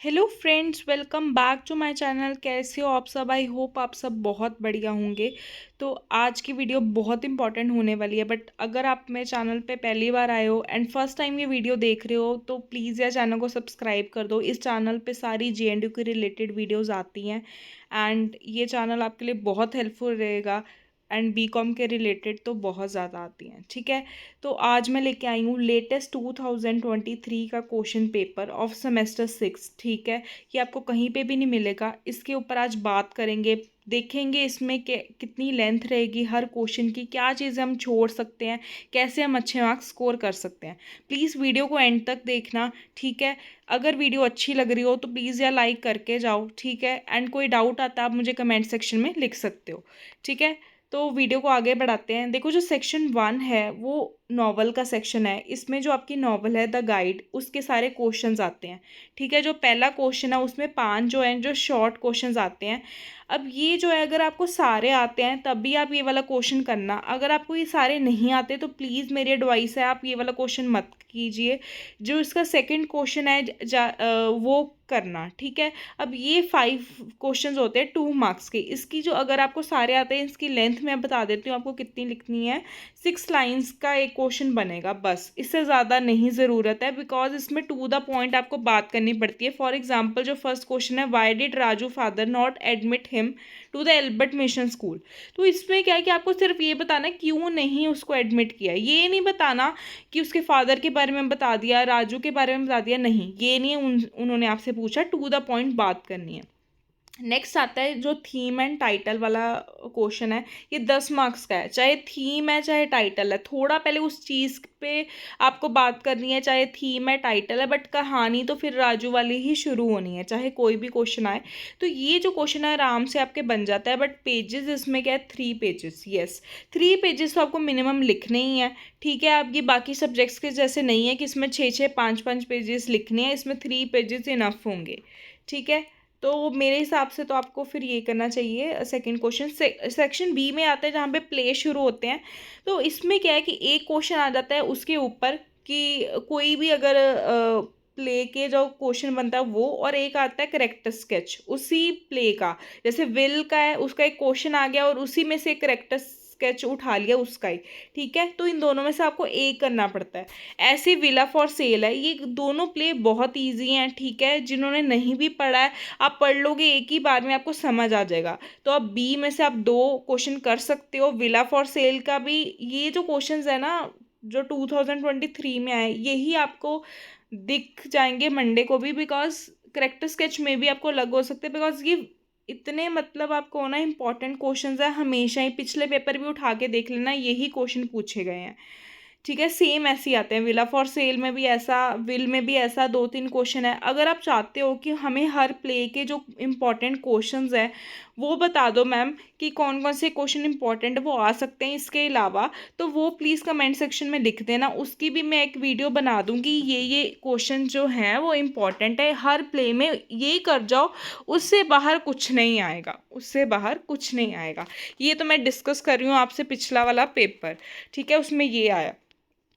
Hello friends, welcome back to my channel. कैसे हो आप सब? आई होप आप सब बहुत बढ़िया होंगे। तो आज की वीडियो बहुत इंपॉर्टेंट होने वाली है, बट अगर आप मेरे चैनल पे पहली बार आए हो एंड फर्स्ट टाइम ये वीडियो देख रहे हो तो प्लीज़ यार चैनल को सब्सक्राइब कर दो। इस चैनल पे सारी जेएनयू के रिलेटेड वीडियोज़ आती हैं एंड ये चैनल आपके लिए बहुत हेल्पफुल रहेगा। एंड बीकॉम के रिलेटेड तो बहुत ज़्यादा आती हैं, ठीक है। तो आज मैं लेके आई हूँ लेटेस्ट 2023 का क्वेश्चन पेपर ऑफ सेमेस्टर 6, ठीक है। ये आपको कहीं पे भी नहीं मिलेगा। इसके ऊपर आज बात करेंगे, देखेंगे इसमें कितनी लेंथ रहेगी हर क्वेश्चन की, क्या चीज़ें हम छोड़ सकते हैं, कैसे हम अच्छे मार्क्स स्कोर कर सकते हैं। प्लीज़ वीडियो को एंड तक देखना, ठीक है। अगर वीडियो अच्छी लग रही हो तो प्लीज़ यार लाइक करके जाओ, ठीक है। एंड कोई डाउट आता है आप मुझे कमेंट सेक्शन में लिख सकते हो, ठीक है। तो वीडियो को आगे बढ़ाते हैं। देखो, जो सेक्शन 1 है वो नॉवल का सेक्शन है। इसमें जो आपकी नॉवल है द गाइड, उसके सारे क्वेश्चंस आते हैं, ठीक है। जो पहला क्वेश्चन है उसमें 5 जो हैं जो शॉर्ट क्वेश्चंस आते हैं। अब ये जो है अगर आपको सारे आते हैं तब भी आप ये वाला क्वेश्चन करना। अगर आपको ये सारे नहीं आते तो प्लीज़ मेरी एडवाइस है आप ये वाला क्वेश्चन मत कीजिए। जो इसका सेकंड क्वेश्चन है वो करना, ठीक है। अब ये 5 क्वेश्चंस होते हैं 2 मार्क्स के। इसकी जो अगर आपको सारे आते हैं, इसकी लेंथ मैं बता देती हूँ आपको कितनी लिखनी है। 6 लाइन्स का एक क्वेश्चन बनेगा, बस इससे ज़्यादा नहीं ज़रूरत है, बिकॉज इसमें टू द पॉइंट आपको बात करनी पड़ती है। फॉर एग्जाम्पल जो फर्स्ट क्वेश्चन है, why did Raju father not admit him to the Albert mission school. तो इसमें क्या है कि आपको सिर्फ ये बताना है क्यों नहीं उसको एडमिट किया। ये नहीं बताना कि उसके फादर के बारे में बता दिया, राजू के बारे में बता दिया, नहीं ये नहीं है। उन्होंने आपसे पूछा, टू द पॉइंट बात करनी है। नेक्स्ट आता है जो थीम एंड टाइटल वाला क्वेश्चन है। ये 10 मार्क्स का है, चाहे थीम है चाहे टाइटल है। थोड़ा पहले उस चीज़ पे आपको बात करनी है, चाहे थीम है टाइटल है, बट कहानी तो फिर राजू वाली ही शुरू होनी है, चाहे कोई भी क्वेश्चन आए। तो ये जो क्वेश्चन है आराम से आपके बन जाता है। बट पेजेस इसमें क्या है, 3 पेजेस। यस, 3 पेजेस तो आपको मिनिमम लिखने ही है, ठीक है। आपकी बाकी सब्जेक्ट्स के जैसे नहीं है कि इसमें 6-6 5-5 पेजेस लिखने हैं। इसमें 3 पेजेस इनफ होंगे, ठीक है। तो मेरे हिसाब से तो आपको फिर ये करना चाहिए। सेकंड क्वेश्चन सेक्शन बी में आता है जहाँ पे प्ले शुरू होते हैं। तो इसमें क्या है कि एक क्वेश्चन आ जाता है उसके ऊपर कि कोई भी अगर प्ले के जो क्वेश्चन बनता है वो, और एक आता है करेक्टर स्केच उसी प्ले का। जैसे विल का है, उसका एक क्वेश्चन आ गया और उसी में से एक करेक्टर स्केच उठा लिया उसका ही, ठीक है। तो इन दोनों में से आपको एक करना पड़ता है। ऐसे विला फॉर सेल है, ये दोनों प्ले बहुत ईजी हैं, ठीक है। जिन्होंने नहीं भी पढ़ा है आप पढ़ लोगे एक ही बार में, आपको समझ आ जाएगा। तो अब बी में से आप 2 क्वेश्चन कर सकते हो। विला फॉर सेल का भी ये जो क्वेश्चंस है ना जो 2023 में आए, यही आपको दिख जाएंगे मंडे को भी, बिकॉज करेक्टर स्केच में भी आपको अलग हो सकते हैं। बिकॉज ये इतने मतलब आपको ना इंपॉर्टेंट क्वेश्चंस है, हमेशा ही पिछले पेपर भी उठा के देख लेना, यही क्वेश्चन पूछे गए हैं, ठीक है। सेम ऐसे ही आते हैं। विला फॉर सेल में भी ऐसा, विल में भी ऐसा 2-3 क्वेश्चन है। अगर आप चाहते हो कि हमें हर प्ले के जो इम्पोर्टेंट क्वेश्चंस हैं वो बता दो मैम कि कौन कौन से क्वेश्चन इंपॉर्टेंट वो आ सकते हैं इसके अलावा, तो वो प्लीज़ कमेंट सेक्शन में लिख देना। उसकी भी मैं एक वीडियो बना दूंगी। ये क्वेश्चन जो हैं वो इम्पॉर्टेंट है, हर प्ले में ये कर जाओ, उससे बाहर कुछ नहीं आएगा, उससे बाहर कुछ नहीं आएगा। ये तो मैं डिस्कस कर रही हूँ आपसे पिछला वाला पेपर, ठीक है, उसमें ये आया।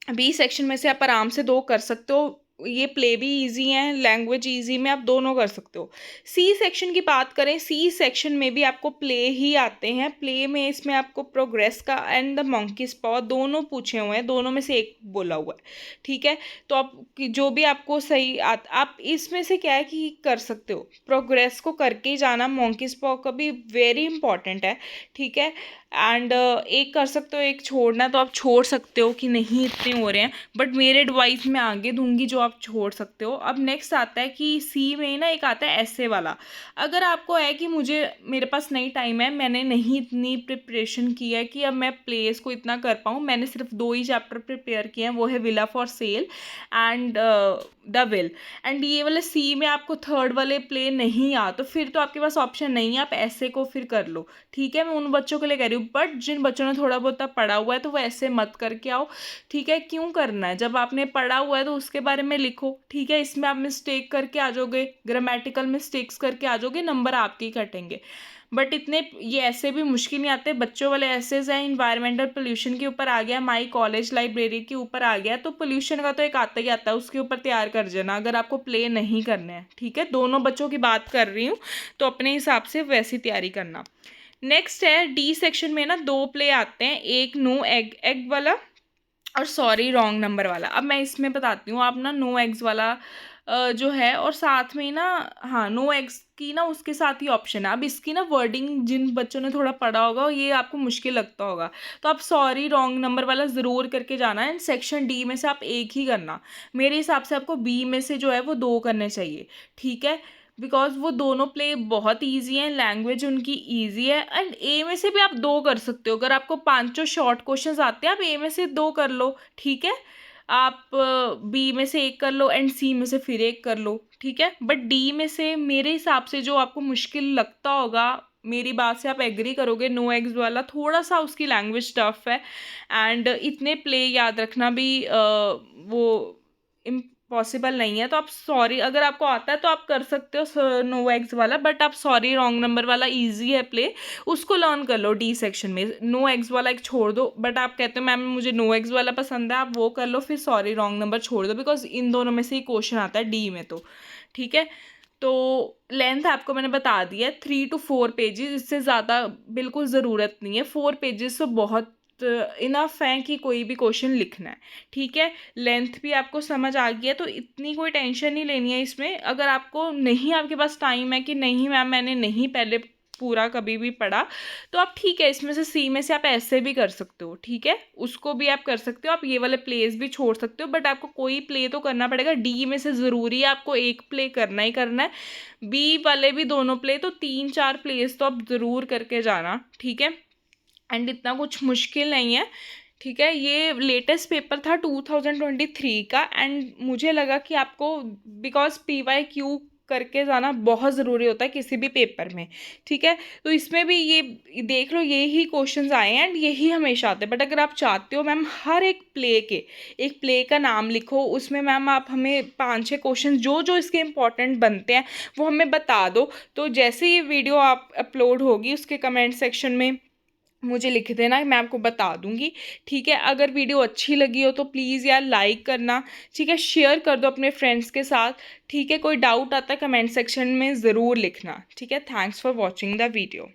बी सेक्शन में से आप आराम से 2 कर सकते हो। ये प्ले भी इजी हैं, लैंग्वेज इजी में आप दोनों कर सकते हो। सी सेक्शन की बात करें, सी सेक्शन में भी आपको प्ले ही आते हैं। प्ले में इसमें आपको प्रोग्रेस का एंड द मंकीज पॉ दोनों पूछे हुए हैं, दोनों में से एक बोला हुआ है, ठीक है। तो आप जो भी आपको सही आप इसमें से क्या है कि कर सकते हो, प्रोग्रेस को करके ही जाना। मंकीज पॉ का भी वेरी इंपॉर्टेंट है, ठीक है। एंड एक कर सकते हो, एक छोड़ना तो आप छोड़ सकते हो कि नहीं इतने हो रहे हैं, बट मेरे एडवाइस मैं आगे दूंगी जो आप छोड़ सकते हो। अब नेक्स्ट आता है कि सी में ना एक आता है ऐसे वाला। अगर आपको है कि मेरे पास नहीं टाइम है, मैंने नहीं इतनी प्रिपरेशन की है कि अब मैं प्लेस को इतना कर पाऊँ, मैंने सिर्फ 2 ही चैप्टर प्रिपेयर किए हैं, वो है villa for sale and the will. And ये वाले सी में आपको थर्ड वाले प्ले नहीं आ, तो फिर तो आपके पास ऑप्शन नहीं है, आप ऐसे को फिर कर लो, ठीक है। मैं उन बच्चों के लिए कह रही वैल्यू, बट जिन बच्चों ने थोड़ा बहुत पढ़ा हुआ है तो वो ऐसे मत करके आओ, ठीक है। क्यों करना है, जब आपने पढ़ा हुआ है तो उसके बारे में लिखो, ठीक है। इसमें आप मिस्टेक करके आ जाओगे, ग्रामेटिकल मिस्टेक्स करके आ जाओगे, नंबर आपके ही कटेंगे। बट इतने ये ऐसे भी मुश्किल नहीं आते, बच्चों वाले ऐसे हैं, इन्वायरमेंटल पोल्यूशन के ऊपर आ गया, माई कॉलेज लाइब्रेरी के ऊपर आ गया, तो पोल्यूशन का तो एक आता ही आता है, उसके ऊपर तैयार कर देना अगर आपको प्ले नहीं करने हैं, ठीक है। दोनों बच्चों की बात कर रही हूँ, तो अपने हिसाब से वैसी तैयारी करना। नेक्स्ट है डी सेक्शन में ना 2 प्ले आते हैं, एक नो एग एग वाला और सॉरी रॉन्ग नंबर वाला। अब मैं इसमें बताती हूँ, आप ना नो एग्स वाला जो है, और साथ में ना, हाँ, नो एग्स की ना उसके साथ ही ऑप्शन है। अब इसकी ना वर्डिंग जिन बच्चों ने थोड़ा पढ़ा होगा ये आपको मुश्किल लगता होगा, तो आप सॉरी रॉन्ग नंबर वाला ज़रूर करके जाना है। एंड सेक्शन डी में से आप एक ही करना, मेरे हिसाब से आपको बी में से जो है वो 2 करने चाहिए, ठीक है। बिकॉज वो दोनों प्ले बहुत ईजी हैं, लैंग्वेज उनकी ईजी है। एंड ए में से भी आप 2 कर सकते हो, अगर आपको 5 शॉर्ट क्वेश्चंस आते हैं आप ए में से 2 कर लो, ठीक है। आप बी में से 1 कर लो एंड सी में से फिर 1 कर लो, ठीक है। बट डी में से मेरे हिसाब से जो आपको मुश्किल लगता होगा, मेरी बात से आप एग्री करोगे, नो एग्स वाला थोड़ा सा उसकी लैंग्वेज टफ है। एंड इतने प्ले याद रखना भी वो पॉसिबल नहीं है। तो आप सॉरी, अगर आपको आता है तो आप कर सकते हो नो एग्स वाला, बट आप सॉरी रॉन्ग नंबर वाला इजी है प्ले, उसको लर्न कर लो डी सेक्शन में। नो एग्स वाला एक छोड़ दो, बट आप कहते हो मैम मुझे नो एग्स वाला पसंद है, आप वो कर लो, फिर सॉरी रॉन्ग नंबर छोड़ दो, बिकॉज इन दोनों में से ही क्वेश्चन आता है डी में, तो ठीक है। तो लेंथ आपको मैंने बता दिया है 3 to 4 पेजेस, इससे ज़्यादा बिल्कुल ज़रूरत नहीं है। 4 पेजेस तो बहुत इनफ है कि कोई भी क्वेश्चन लिखना है, ठीक है। लेंथ भी आपको समझ आ गई है, तो इतनी कोई टेंशन नहीं लेनी है इसमें। अगर आपको नहीं, आपके पास टाइम है कि नहीं मैम मैंने नहीं पहले पूरा कभी भी पढ़ा, तो आप ठीक है इसमें से सी में से आप ऐसे भी कर सकते हो, ठीक है, उसको भी आप कर सकते हो। आप ये वाले प्लेस भी छोड़ सकते हो, बट आपको कोई प्ले तो करना पड़ेगा। डी में से ज़रूरी है आपको एक प्ले करना ही करना है, बी वाले भी दोनों प्ले, तो 3-4 प्लेस तो आप ज़रूर करके जाना, ठीक है। एंड इतना कुछ मुश्किल नहीं है, ठीक है। ये लेटेस्ट पेपर था 2023 का, एंड मुझे लगा कि आपको, बिकॉज PYQ करके जाना बहुत ज़रूरी होता है किसी भी पेपर में, ठीक है। तो इसमें भी ये देख लो, यही क्वेश्चंस आए हैं एंड यही हमेशा आते हैं। बट अगर आप चाहते हो मैम हर एक प्ले का नाम लिखो, उसमें मैम आप हमें 5-6 क्वेश्चन जो जो इसके इंपॉर्टेंट बनते हैं वो हमें बता दो, तो जैसे ये वीडियो आप अपलोड होगी उसके कमेंट सेक्शन में मुझे लिख देना, मैं आपको बता दूंगी, ठीक है। अगर वीडियो अच्छी लगी हो तो प्लीज़ यार लाइक करना, ठीक है, शेयर कर दो अपने फ्रेंड्स के साथ, ठीक है। कोई डाउट आता है कमेंट सेक्शन में ज़रूर लिखना, ठीक है। Thanks for watching the video.